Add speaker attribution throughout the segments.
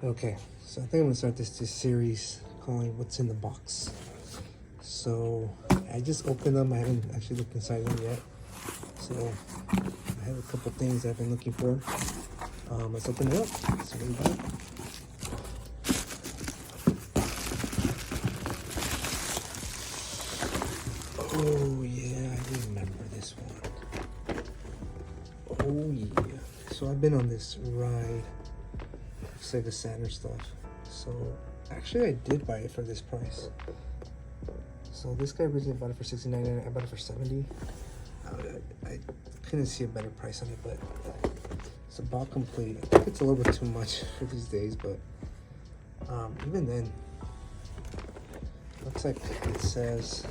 Speaker 1: Okay, so I think I'm gonna start this series calling "What's in the Box." So I just opened them. I haven't actually looked inside them yet. So I have a couple things I've been looking for. Let's open it up. See what we got. Oh yeah, I remember this one. Oh yeah. So I've been on this ride. SEGA Saturn stuff. So actually I did buy it for this price. So this guy originally bought it for $69. I bought it for $70. I couldn't see a better price on it, but it's about complete. I think it's a little bit too much for these days, but even then, looks like it says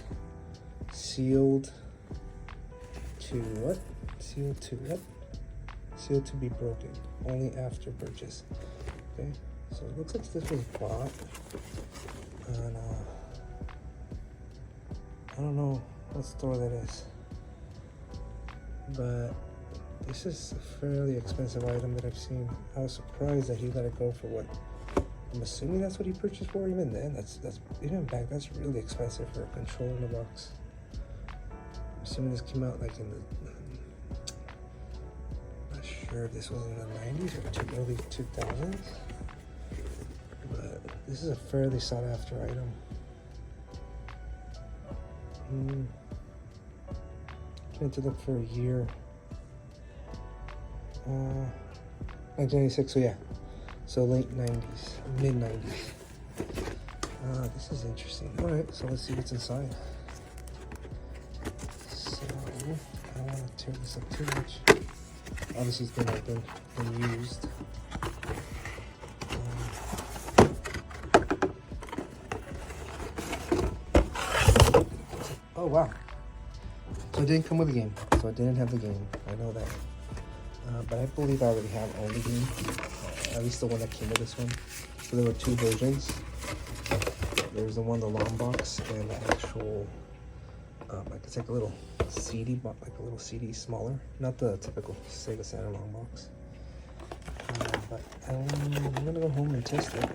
Speaker 1: sealed to what? Sealed to what? Sealed to be broken only after purchase. Okay, so it looks like this was bought on I don't know what store that is, but this is a fairly expensive item that I've seen. I was surprised that he let it go for what I'm assuming that's what he purchased for. Even then, that's even back, that's really expensive for a controller in a box. I'm assuming this came out like in the not sure if this was in the 90s or early 2000s, but this is a fairly sought after item. Trying to look for a year. 1996, so yeah. So late 90s, mid 90s. This is interesting. Alright, so let's see what's inside. So, I don't want to tear this up too much. Obviously it's been opened and used. Oh wow. So it didn't come with the game. So I didn't have the game. I know that. But I believe I already have all the game. At least the one that came with this one. So there were two versions. There's the one, the long box, and the actual, like it's like a little CD, like a little CD smaller. Not the typical SEGA Saturn long box. But I'm gonna go home and test it.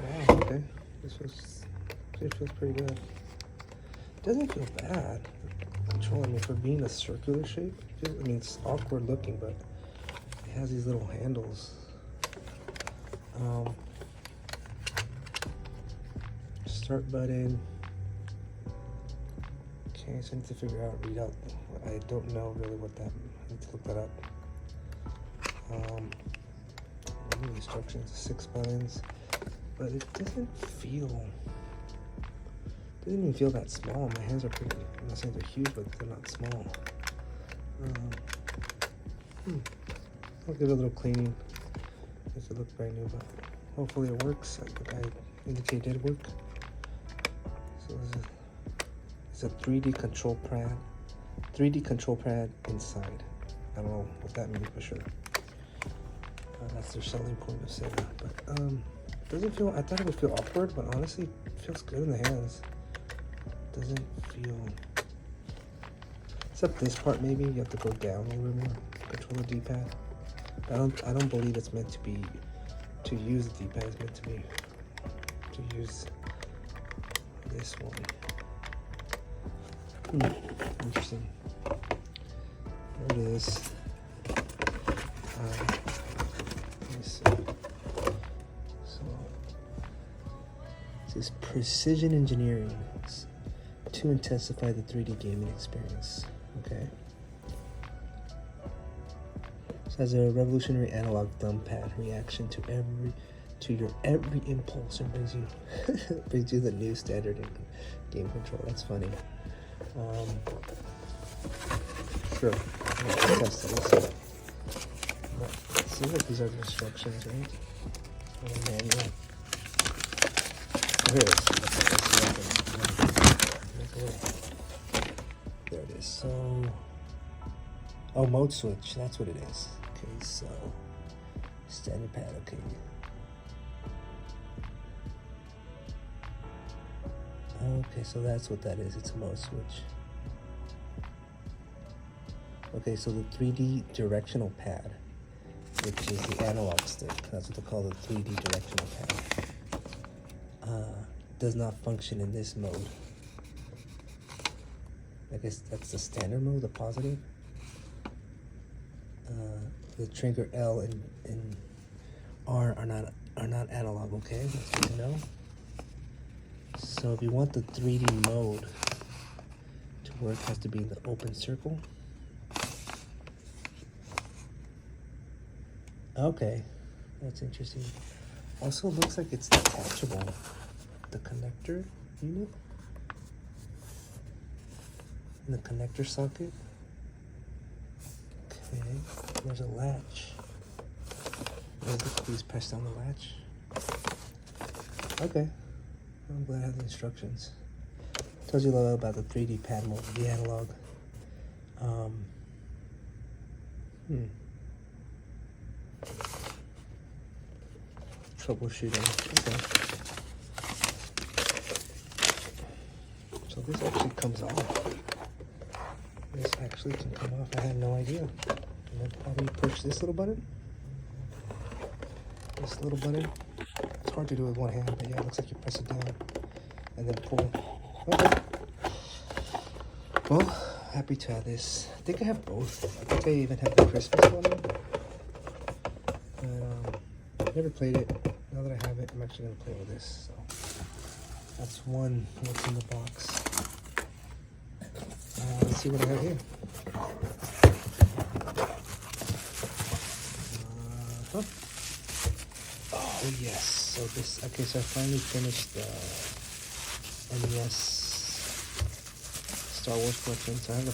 Speaker 1: Wow, okay. This feels pretty good. Doesn't feel bad. Control, I mean, for being a circular shape, I mean, it's awkward looking, but it has these little handles. Start button. Okay, so I need to figure out, read out. I don't know really what that, I need to look that up. What are the instructions? 6 buttons, but it doesn't even feel that small. My hands are pretty, I'm not saying they're huge, but they're not small. I'll give it a little cleaning. Does it look brand new, but hopefully it works. I indicated it work. So it's a 3D control pad. 3D control pad inside. I don't know what that means for sure. That's their selling point of Sega. But doesn't feel, I thought it would feel awkward, but honestly it feels good in the hands. Doesn't feel, except this part maybe you have to go down a little more. Control the D-pad. I don't believe it's meant to be to use the D-pad. It's meant to be to use this one. Interesting. There it is. Let me see. So it says precision engineering to intensify the 3D gaming experience. Okay. So has a revolutionary analog thumb pad reaction to your every impulse and brings you the new standard in game control. That's funny. Sure. Let's test it. Let's see. It seems like these are the instructions, right? Or the manual. Oh, here it is. There it is. So, oh, mode switch. That's what it is. Okay, so standard pad. Okay. Okay, so that's what that is. It's a mode switch. Okay, so the 3D directional pad which is the analog stick. That's what they call the 3D directional pad. Does not function in this mode. I guess that's the standard mode, the positive. The trigger L and R are not analog. Okay, that's good to know. So if you want the 3D mode to work, it has to be in the open circle. Okay, that's interesting. Also, looks like it's detachable. The connector unit and the connector socket. Okay, there's a latch. Please press down the latch. Okay, I'm glad I have the instructions. Tells you a little about the 3D pad mode, the analog. Troubleshooting. Okay. So this actually comes off. This actually can come off. I had no idea. And then probably push this little button. This little button. It's hard to do with one hand, but yeah, it looks like you press it down and then pull. Okay. Well, happy to have this. I think I have both. I think I even have the Christmas one. Never played it. Now that I have it, I'm actually gonna play with this. So that's one. What's in the box? Let's see what I have here. Oh yes. So this. Okay. So I finally finished the NES Star Wars collection. So I have the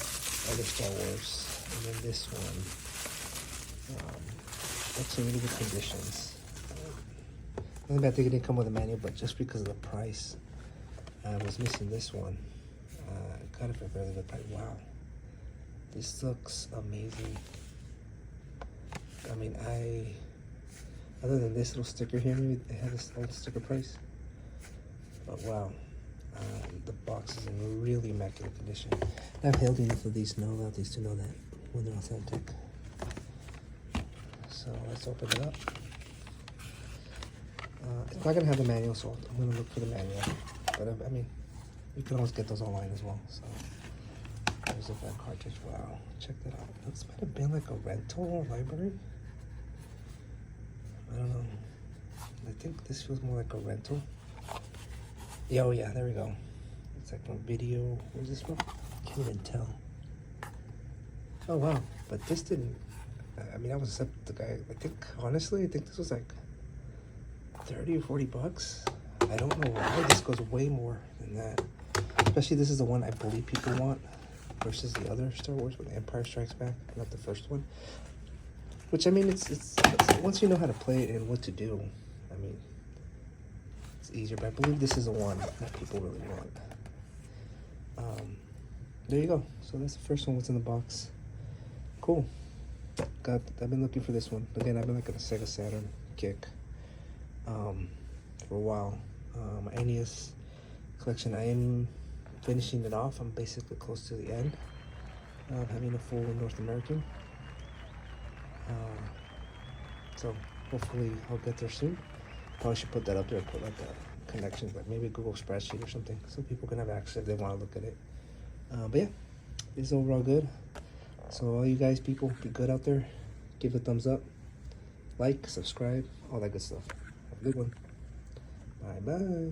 Speaker 1: other Star Wars, and then this one. That's in really good conditions. Only bad thing it didn't come with a manual, but just because of the price, I was missing this one. I got it for a very good price. Wow, this looks amazing. I mean, other than this little sticker here, maybe it had this little sticker price. But wow, the box is in really immaculate condition. I've held enough of these to know that when they're authentic. So let's open it up. It's not gonna have the manual, so I'm gonna look for the manual. But I mean, you can always get those online as well. So there's a back cartridge. Wow, check that out. This might have been like a rental or library. I don't know. I think this feels more like a rental. Yeah, oh yeah, there we go. It's like a video. Where's this from? Can't even tell. Oh wow, but this didn't. I mean, I was the guy. I think honestly, I think this was like 30 or 40 bucks. I don't know why this goes way more than that. Especially this is the one I believe people want versus the other Star Wars with Empire Strikes Back, not the first one. Which I mean, it's once you know how to play it and what to do, I mean, it's easier. But I believe this is the one that people really want. There you go. So that's the first one. What's in the box? Cool. I've been looking for this one. Again, I've been looking at a SEGA Saturn kick for a while. My NES collection, I am finishing it off. I'm basically close to the end of having a full North American. So hopefully I'll get there soon. Probably should put that up there, put like a connections, like maybe a Google spreadsheet or something, so people can have access if they want to look at it. But yeah, it's overall good. So all you guys, people, be good out there. Give it a thumbs up, like, subscribe, all that good stuff. Have a good one. Bye-bye.